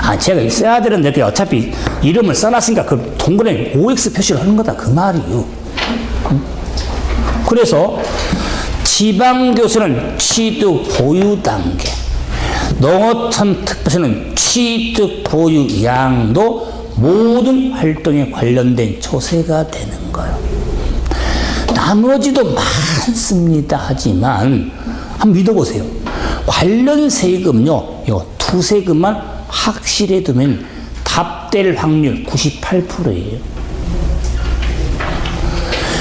아, 제가 써야 되는데 어차피 이름을 써놨으니까 그 동그라미 OX 표시를 하는 거다 그 말이에요. 그래서 지방교세는 취득 보유 단계, 농어촌 특별세는 취득 보유 양도 모든 활동에 관련된 조세가 되는 거예요. 나머지도 많습니다. 하지만 한번 믿어보세요. 관련 세금요, 요 두 세금만 확실히 두면 답될 확률 98%예요.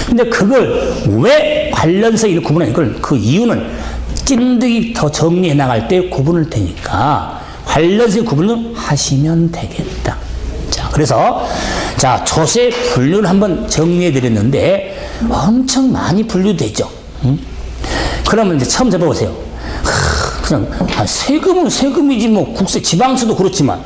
근데 그걸 왜 관련세를 구분해? 그 이유는 찐득이 더 정리해 나갈 때 구분을 테니까 관련세 구분을 하시면 되겠다. 자, 그래서 자, 조세 분류를 한번 정리해 드렸는데 엄청 많이 분류되죠. 그러면 이제 처음 잡아보세요. 그냥 세금은 세금이지 뭐 국세, 지방세도 그렇지만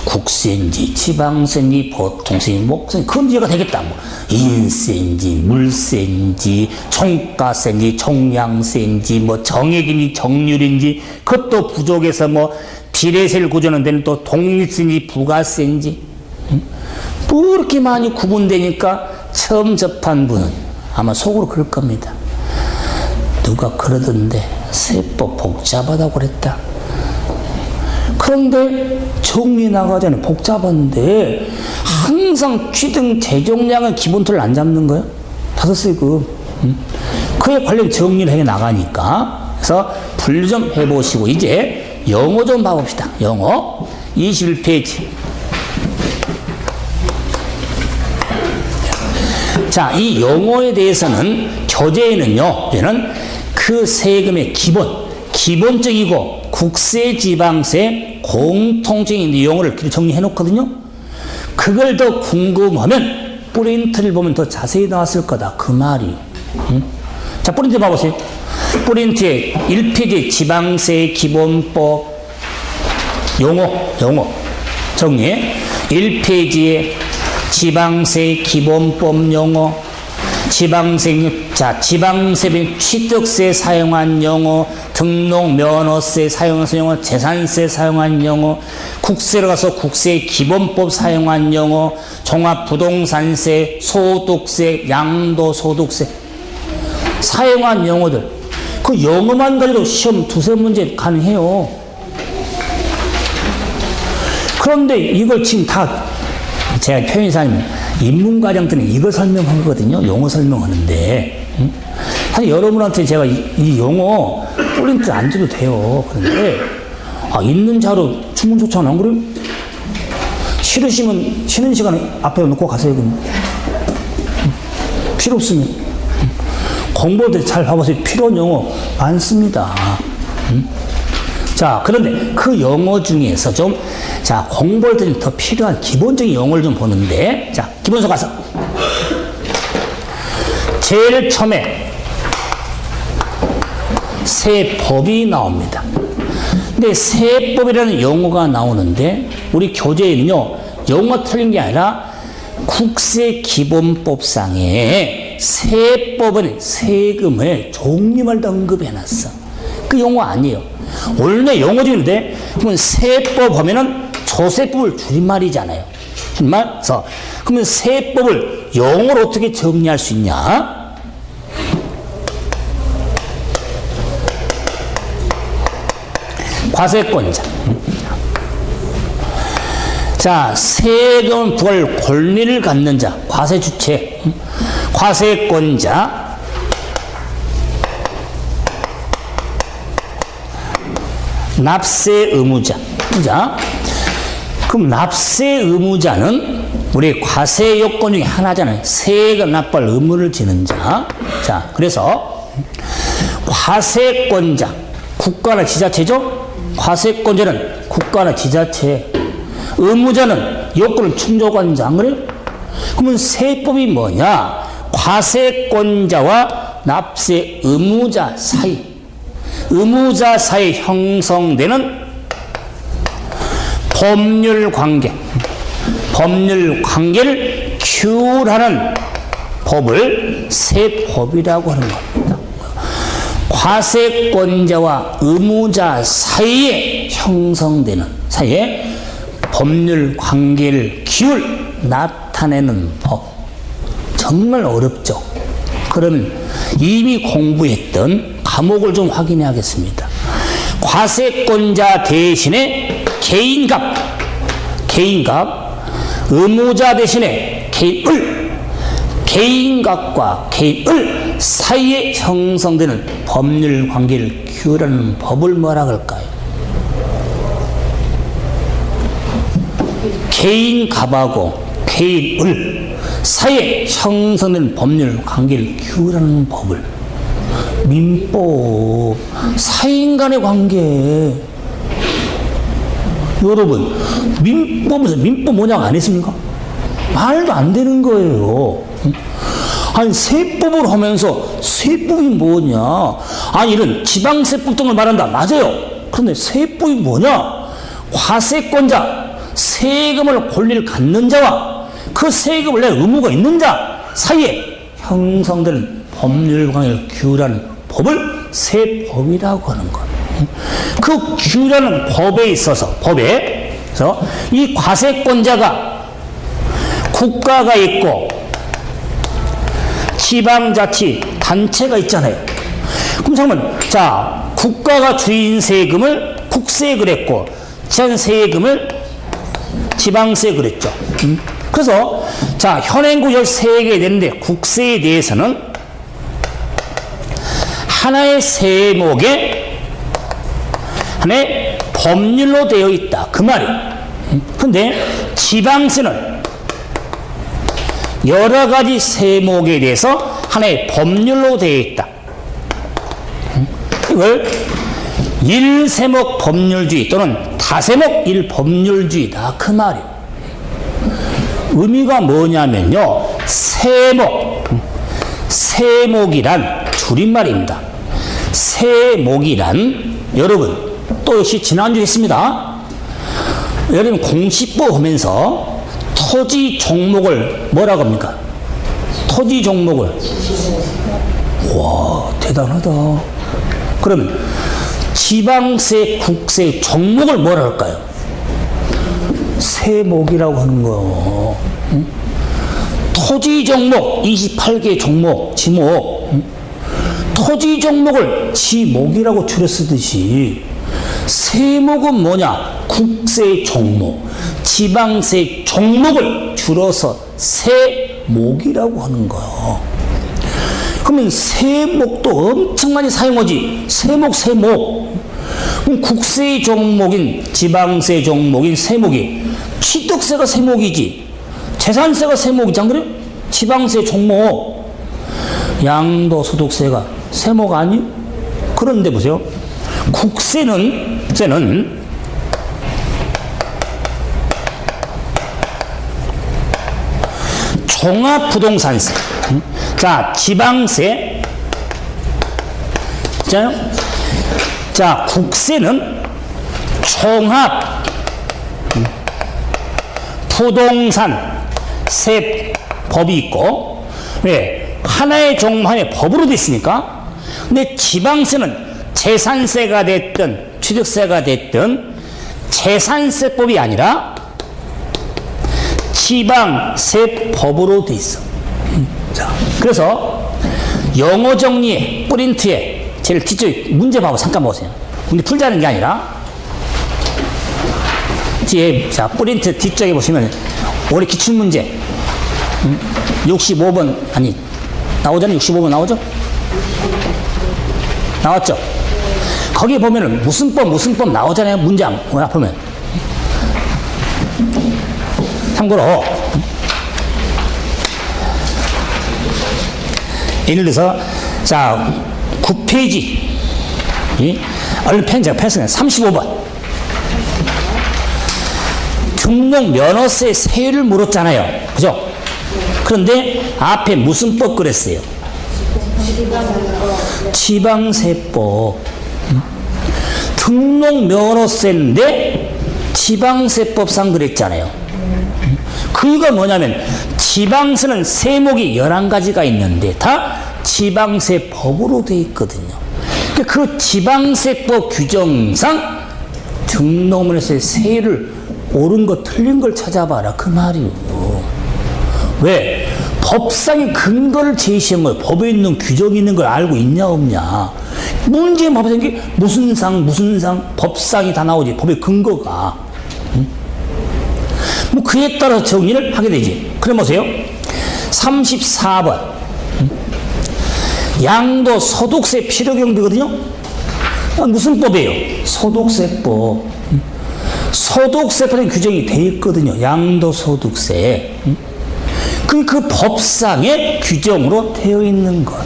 국세인지 지방세인지 보통세인지 목세인지 그건 이해가 되겠다. 뭐 인세인지 물세인지 총가세인지 총량세인지 뭐 정액인지 정률인지 그것도 부족해서 뭐 비례세를 구조하는 데는 또 독립세인지 부가세인지 뭐 이렇게 많이 구분되니까 처음 접한 분은 아마 속으로 그럴 겁니다. 누가 그러던데 세법 복잡하다고 그랬다. 그런데 정리 나가자니 복잡한데 항상 취득 재정량은 기본틀을 안 잡는 거예요. 다섯 세금. 그에 관련 정리를 해 나가니까. 그래서 분류 좀 해보시고 이제 영어 좀 봐봅시다. 영어 21페이지. 자, 이 영어에 대해서는 교재에는요, 얘는 그 세금의 기본적이고 국세, 지방세, 공통적인 내용을 정리해 놓거든요. 그걸 더 궁금하면 프린트를 보면 더 자세히 나왔을 거다. 그 말이. 자, 프린트 봐보세요. 프린트에 1페이지 지방세 기본법 용어 정리해. 1페이지에 지방세 기본법 용어, 지방세 취득세 사용한 용어, 등록 면허세 사용한 용어, 재산세 사용한 용어, 국세로 가서 국세 기본법 사용한 용어, 종합부동산세, 소득세, 양도소득세 사용한 용어들. 그 영어만 가지고 시험 두세 문제 가능해요. 그런데 이걸 지금 다 제가 표현이사님 인문과정 때는 이걸 설명하거든요. 용어 설명하는데. 사실 여러분한테 제가 이 용어 프린트 안 줘도 돼요. 그런데 있는 자료 주문 좋잖아. 안 그래요? 싫으시면 쉬는 시간에 앞에 놓고 가세요. 그냥. 필요 없으면. 공부할 때 잘 봐보세요. 필요한 용어 많습니다. 자, 그런데 그 영어 중에서 좀, 자, 공부할 때 더 필요한 기본적인 영어를 좀 보는데, 자, 기본서 가서. 제일 처음에 세법이 나옵니다. 근데 세법이라는 용어가 나오는데, 우리 교재에는요, 영어 틀린 게 아니라 국세기본법상에 세법은 세금을 종류별로 언급해놨어. 그 용어 아니에요. 원래 용어 중인데, 그러면 세법 하면은 조세법을 줄임말이잖아요. 줄임말? 그러면 세법을 영어로 어떻게 정리할 수 있냐? 과세권자. 자, 세금을 부과할 권리를 갖는 자, 과세 주체. 과세권자. 납세 의무자. 자, 그 그럼 납세 의무자는 우리 과세 요건 중에 하나잖아요. 세금 납부할 의무를 지는 자. 자, 그래서 과세권자, 국가나 지자체죠? 과세권자는 국가나 지자체, 의무자는 요건을 충족한 자, 안 그래요? 그러면 세법이 뭐냐? 과세권자와 납세 의무자 사이, 의무자 사이 형성되는 법률 관계, 법률 관계를 규율하는 법을 세법이라고 하는 겁니다. 과세권자와 의무자 사이에 형성되는, 사이에 법률 관계를 규율, 나타내는 법. 정말 어렵죠. 그러면 이미 공부했던 과목을 좀 확인해야겠습니다. 과세권자 대신에 개인값, 의무자 대신에 개인을, 개인값과 개인을 사이에 형성되는 법률 관계를 규율하는 법을 뭐라 그럴까요? 개인값하고 개인을 사이에 형성되는 법률 관계를 규율하는 법을 민법, 사인 간의 관계. 여러분, 민법에서 민법 뭐냐고 안 했습니까? 말도 안 되는 거예요. 아니, 세법을 하면서 세법이 뭐냐? 아니, 이런 지방세법 등을 말한다. 맞아요. 그런데 세법이 뭐냐? 과세권자, 세금을 권리를 갖는 자와 그 세금을 낼 의무가 있는 자 사이에 형성되는 법률 관계를 규율하는 법을 세법이라고 하는 것. 그 규율하는 법에 있어서, 법에서 이 과세권자가 국가가 있고 지방자치 단체가 있잖아요. 그럼 잠깐만, 자, 국가가 주인 세금을 국세에 그랬고 전 세금을 지방세에 그랬죠. 그래서 자, 현행구 13개 되는데 국세에 대해서는 하나의 세목에 하나의 법률로 되어 있다. 그 말이. 근데 지방세는 여러 가지 세목에 대해서 하나의 법률로 되어 있다. 이걸 일세목 법률주의 또는 다세목 일법률주의다. 그 말이에요. 의미가 뭐냐면요. 세목이란 줄임말입니다. 세목이란, 여러분, 또 역시 지난주에 했습니다. 여러분, 공시법 하면서 토지 종목을 뭐라고 합니까? 토지 종목을. 와, 대단하다. 그러면 지방세, 국세 종목을 뭐라 할까요? 세목이라고 하는 거예요. 응? 토지 종목 28개 종목, 지목. 응? 토지 종목을 지목이라고 줄여 쓰듯이 세목은 뭐냐? 국세 종목, 지방세 종목을 줄여서 세목이라고 하는 거예요. 그러면 세목도 엄청 많이 사용하지. 세목. 그럼 국세 종목인, 지방세 종목인 세목이, 취득세가 세목이지, 재산세가 세목이지, 안 그래? 지방세 종목, 양도소득세가 세목 아니요? 그런데 보세요. 국세는 종합부동산세. 자, 지방세. 자, 국세는 종합 부동산 세법이 있고, 왜? 하나의 종목, 하나의 법으로 됐으니까. 근데 지방세는 재산세가 됐든 취득세가 됐든 재산세법이 아니라 지방세법으로 돼 있어. 자, 그래서 영어 정리에, 프린트에 제일 뒤쪽에 문제 봐보, 잠깐 보세요. 문제 풀자는 게 아니라 뒤에, 자, 프린트 뒤쪽에 보시면 올해 기출문제 65번, 아니, 나오잖아요. 65번 나오죠? 나왔죠? 거기 보면은 무슨 법 나오잖아요. 문장, 보면. 참고로 예를 들어서 자 9페이지 얼른 펜 제가 뺐어요. 35번 등록 면허세 세율을 물었잖아요. 그죠? 그런데 앞에 무슨 법 그랬어요? 지방세법. 등록 면허세인데 지방세법상 그랬잖아요. 그 이유가 뭐냐면 지방세는 세목이 11가지가 있는데 다 지방세법으로 되어 있거든요. 그 지방세법 규정상 등록면허세 세율을 옳은 거 틀린 걸 찾아봐라 그 말이요. 왜? 법상의 근거를 제시한 거예요. 법에 있는 규정이 있는 걸 알고 있냐 없냐. 문제는 법에 있는 게 무슨 상 법상이 다 나오지. 법의 근거가. 뭐 그에 따라 정의를 하게 되지. 그럼 보세요. 34번 양도 소득세 필요경비거든요. 무슨 법이에요? 소득세법. 소득세법에 규정이 되어 있거든요. 양도소득세. 그 법상의 규정으로 되어 있는 것.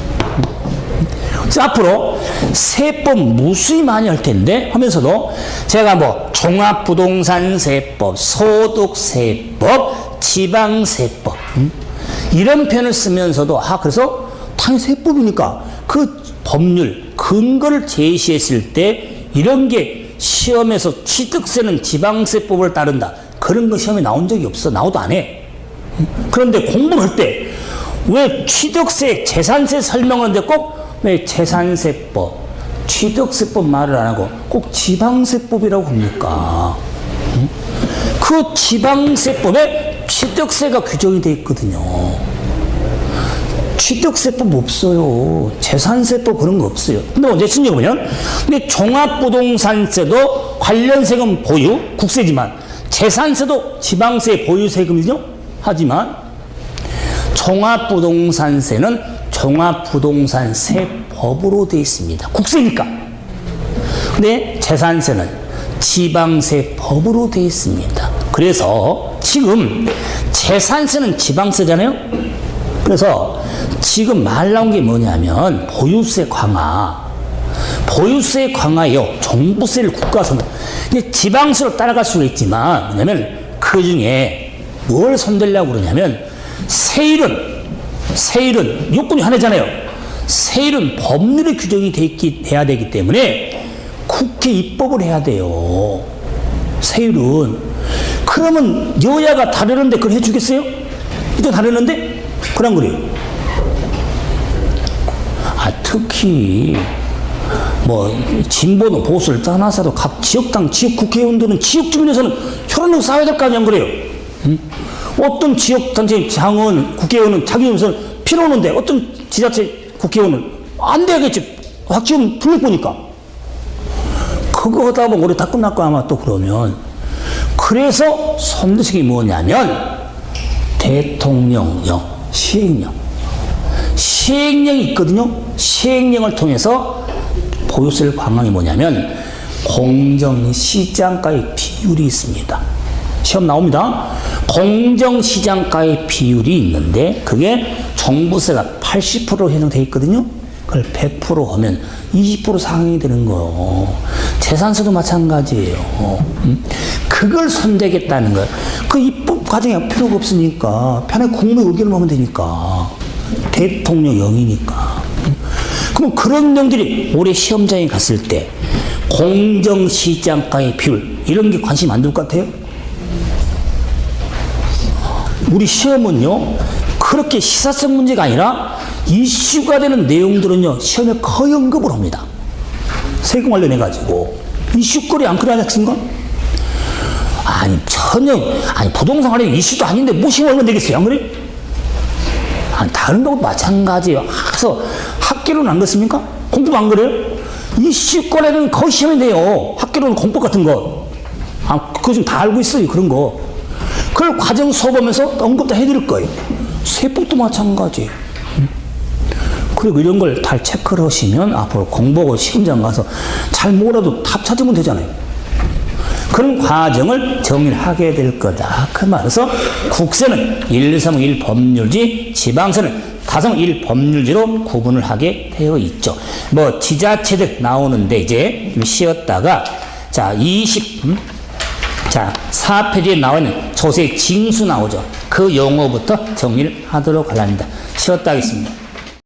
그래서 앞으로 세법 무수히 많이 할 텐데 하면서도 제가 뭐 종합부동산세법, 소득세법, 지방세법 이런 표현을 쓰면서도 그래서 당연히 세법이니까 그 법률, 근거를 제시했을 때 이런 게 시험에서 취득세는 지방세법을 따른다. 그런 거 시험에 나온 적이 없어. 나오도 안 해. 그런데 공부를 할 때 왜 취득세, 재산세 설명하는데 꼭 왜 재산세법, 취득세법 말을 안 하고 꼭 지방세법이라고 합니까? 그 지방세법에 취득세가 규정이 되어 있거든요. 취득세법 없어요. 재산세법 그런 거 없어요. 근데 언제 쓴지 보면 근데 종합부동산세도 관련 세금 보유, 국세지만 재산세도 지방세 보유 세금이죠. 하지만 종합부동산세는 종합부동산세법으로 되어 있습니다. 국세니까. 근데 재산세는 지방세법으로 되어 있습니다. 그래서 지금 재산세는 지방세잖아요. 그래서 지금 말 나온 게 뭐냐면 보유세 강화. 보유세 강화요. 종부세를 국가선거. 근데 지방세로 따라갈 수가 있지만 뭐냐면 그 중에 뭘 손들려고 그러냐면 세율은 요건이 하나잖아요. 세율은 법률에 규정이 돼야 되기 때문에 국회 입법을 해야 돼요. 세율은. 그러면 여야가 다르는데 그걸 해주겠어요? 이거 다르는데? 그런 거래요. 특히 뭐 진보는 보수를 떠나서도 각 지역당 지역 국회의원들은 지역 주민에서는 혈안을 쌓아야 될 거 아니야. 그래요. 어떤 지역단체 장원 국회의원은 자기 집에서 필요 없는데 어떤 지자체 국회의원은 안 되겠지. 확지금 불릴 거니까. 그거 하다 보면 올해 다 끝날 거 아마 또 그러면. 그래서 선대식이 뭐냐면 대통령령, 시행령. 시행령이 있거든요. 시행령을 통해서 보유세를 강화한 게 뭐냐면 공정시장가의 비율이 있습니다. 시험 나옵니다. 공정시장가의 비율이 있는데 그게 종부세가 80% 해당되어 있거든요. 그걸 100% 하면 20% 상향이 되는 거예요. 재산세도 마찬가지예요. 그걸 선택했다는 거예요. 그 입법 과정이 필요가 없으니까 편하게 국무 의견을 하면 되니까. 대통령령이니까. 그럼 그런 내용들이 올해 시험장에 갔을 때 공정시장가의 비율 이런 게 관심 안 둘 것 같아요? 우리 시험은요 그렇게 시사성 문제가 아니라 이슈가 되는 내용들은요 시험에 거의 언급을 합니다. 세금 관련해 가지고 이슈거리 안 그러지 않습니까? 전혀 부동산 관련 이슈도 아닌데 뭐 시험 얼마 되겠어요? 안 그래? 다른 것도 마찬가지예요. 그래서 학계로는 안 그렇습니까? 공부 안 그래요? 이슈거리는 거의 시험에 돼요. 학계로는 공법 같은 거. 그거 좀 다 알고 있어요. 그런 거. 그걸 과정 수업하면서 언급도 해드릴 거예요. 세법도 마찬가지. 그리고 이런 걸 잘 체크를 하시면 앞으로 공부하고 시험장 가서 잘 몰라도 답 찾으면 되잖아요. 그런 과정을 정리를 하게 될 거다. 그 말에서 국세는 131 법률지, 지방세는 431 법률지로 구분을 하게 되어 있죠. 뭐 지자체들 나오는데 이제 좀 쉬었다가 자 4페이지에 나와 있는 조세 징수 나오죠. 그 용어부터 정리를 하도록 하랍니다. 쉬었다 하겠습니다.